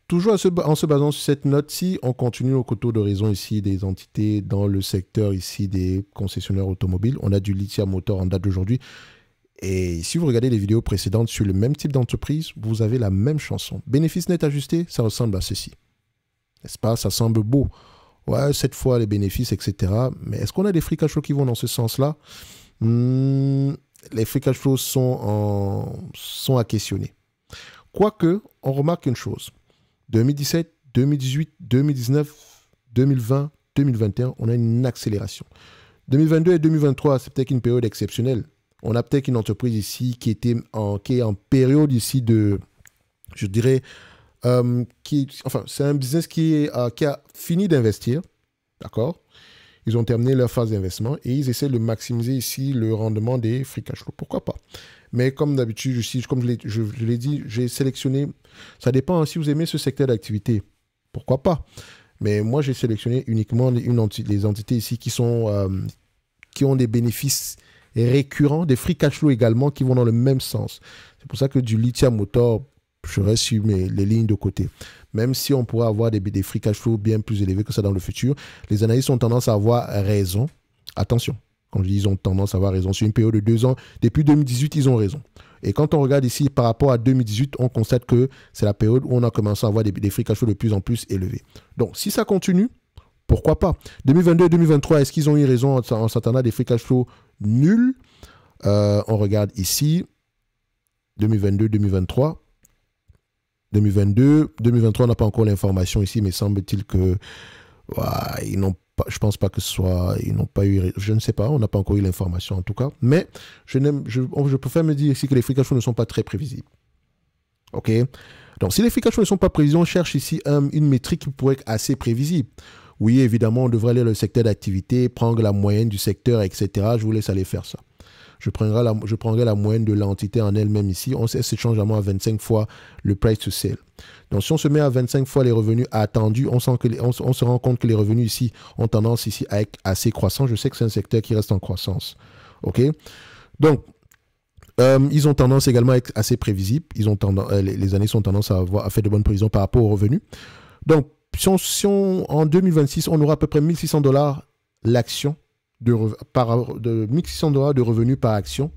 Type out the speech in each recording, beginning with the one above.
toujours en se basant sur cette note-ci, on continue au coteau de raison ici des entités dans le secteur ici des concessionnaires automobiles. On a du Lithium Motor en date d'aujourd'hui. Et si vous regardez les vidéos précédentes sur le même type d'entreprise, vous avez la même chanson. Bénéfice net ajusté, ça ressemble à ceci. N'est-ce pas? Ça semble beau. Ouais, cette fois, les bénéfices, etc. Mais est-ce qu'on a des free cash flow qui vont dans ce sens-là? Les free cash flows sont à questionner. Quoique, on remarque une chose. 2017, 2018, 2019, 2020, 2021, on a une accélération. 2022 et 2023, c'est peut-être une période exceptionnelle. On a peut-être une entreprise ici qui est en période ici de, je dirais, c'est un business qui a fini d'investir, d'accord? Ils ont terminé leur phase d'investissement et ils essaient de maximiser ici le rendement des free cash flow. Pourquoi pas? Mais comme d'habitude, comme je l'ai dit, j'ai sélectionné, ça dépend si vous aimez ce secteur d'activité. Pourquoi pas? Mais moi, j'ai sélectionné uniquement les entités ici qui ont des bénéfices récurrents, des free cash flow également qui vont dans le même sens. C'est pour ça que du lithium motor, je reste sur les lignes de côté. Même si on pourrait avoir des free cash flow bien plus élevés que ça dans le futur, les analystes ont tendance à avoir raison. Attention, quand je dis ils ont tendance à avoir raison, sur une période de 2 ans, depuis 2018, ils ont raison. Et quand on regarde ici par rapport à 2018, on constate que c'est la période où on a commencé à avoir des free cash flow de plus en plus élevés. Donc, si ça continue, pourquoi pas? 2022 et 2023, est-ce qu'ils ont eu raison en s'attendant à des free cash flow nuls? On regarde ici, 2022, 2023. 2022, 2023, on n'a pas encore l'information ici, mais semble-t-il que ils n'ont pas, je pense pas que ce soit, ils n'ont pas eu, je ne sais pas, on n'a pas encore eu l'information en tout cas, mais je préfère me dire ici que les free cash flow ne sont pas très prévisibles. Ok? Donc, si les free cash flow ne sont pas prévisibles, on cherche ici une métrique qui pourrait être assez prévisible. Oui, évidemment, on devrait aller dans le secteur d'activité, prendre la moyenne du secteur, etc. Je vous laisse aller faire ça. Je prendrai la moyenne de l'entité en elle-même ici. On s'échange à 25 fois le price to sale. Donc, si on se met à 25 fois les revenus attendus, on se rend compte que les revenus ici ont tendance ici à être assez croissants. Je sais que c'est un secteur qui reste en croissance. OK? Donc, ils ont tendance également à être assez prévisibles. Les années sont tendance à faire de bonnes prévisions par rapport aux revenus. Donc, en 2026, on aura à peu près $1 600 l'action de $1 600 de revenus par action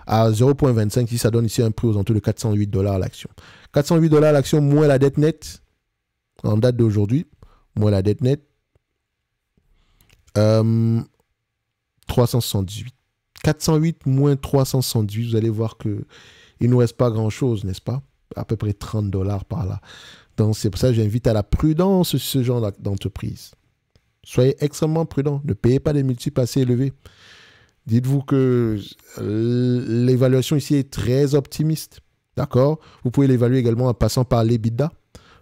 à 0,25, si ça donne ici un prix aux alentours de $408 l'action. $408 l'action moins la dette nette en date d'aujourd'hui, moins la dette nette, 378. 408 moins 378, vous allez voir qu'il ne nous reste pas grand-chose, n'est-ce pas? À peu près $30 par là. Donc, c'est pour ça que j'invite à la prudence sur ce genre d'entreprise. Soyez extrêmement prudents. Ne payez pas des multiples assez élevés. Dites-vous que l'évaluation ici est très optimiste. D'accord? Vous pouvez l'évaluer également en passant par l'EBITDA.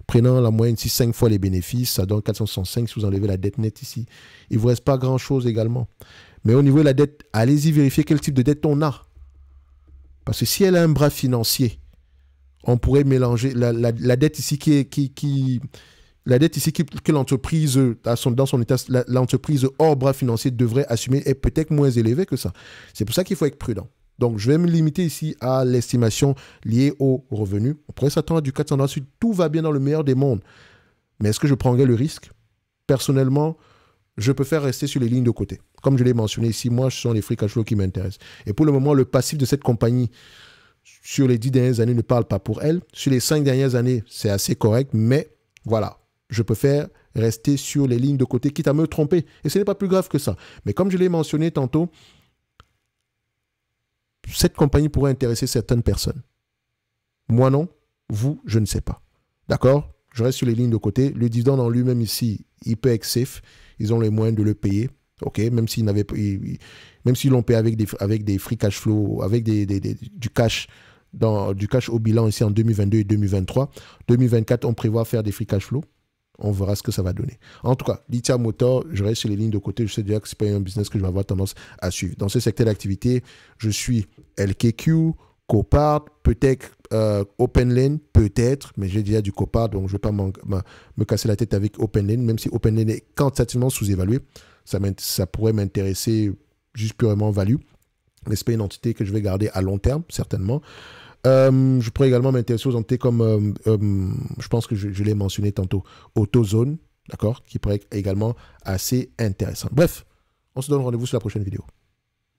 Prenant la moyenne ici 5 fois les bénéfices, ça donne 465 si vous enlevez la dette nette ici. Il ne vous reste pas grand-chose également. Mais au niveau de la dette, allez-y vérifier quel type de dette on a. Parce que si elle a un bras financier, on pourrait mélanger la dette ici la dette ici que l'entreprise, dans son état, l'entreprise hors bras financier devrait assumer est peut-être moins élevée que ça. C'est pour ça qu'il faut être prudent. Donc, je vais me limiter ici à l'estimation liée aux revenus. On pourrait s'attendre à du $400 si tout va bien dans le meilleur des mondes. Mais est-ce que je prendrais le risque? Personnellement, je préfère rester sur les lignes de côté. Comme je l'ai mentionné ici, moi, ce sont les free cash flow qui m'intéressent. Et pour le moment, le passif de cette compagnie sur les 10 dernières années ne parle pas pour elle. Sur les 5 dernières années, c'est assez correct, mais voilà. Je préfère rester sur les lignes de côté, quitte à me tromper. Et ce n'est pas plus grave que ça. Mais comme je l'ai mentionné tantôt, cette compagnie pourrait intéresser certaines personnes. Moi non, vous, je ne sais pas. D'accord? Je reste sur les lignes de côté. Le dividende en lui-même ici, il peut être safe. Ils ont les moyens de le payer. OK? Même s'ils l'ont payé avec des free cash flow, avec du cash au bilan ici en 2022 et 2023. 2024, on prévoit faire des free cash flow. On verra ce que ça va donner. En tout cas, Lithium Motor, je reste sur les lignes de côté. Je sais déjà que ce n'est pas un business que je vais avoir tendance à suivre. Dans ce secteur d'activité, je suis LKQ, Copart, peut-être OpenLane, peut-être, mais j'ai déjà du Copart, donc je ne vais pas me casser la tête avec OpenLane, même si OpenLane est quantitativement sous-évalué. Ça pourrait m'intéresser juste purement value, mais ce n'est pas une entité que je vais garder à long terme, certainement. Je pourrais également m'intéresser aux entités comme, je pense que je l'ai mentionné tantôt, AutoZone, d'accord, qui pourrait être également assez intéressant. Bref, on se donne rendez-vous sur la prochaine vidéo.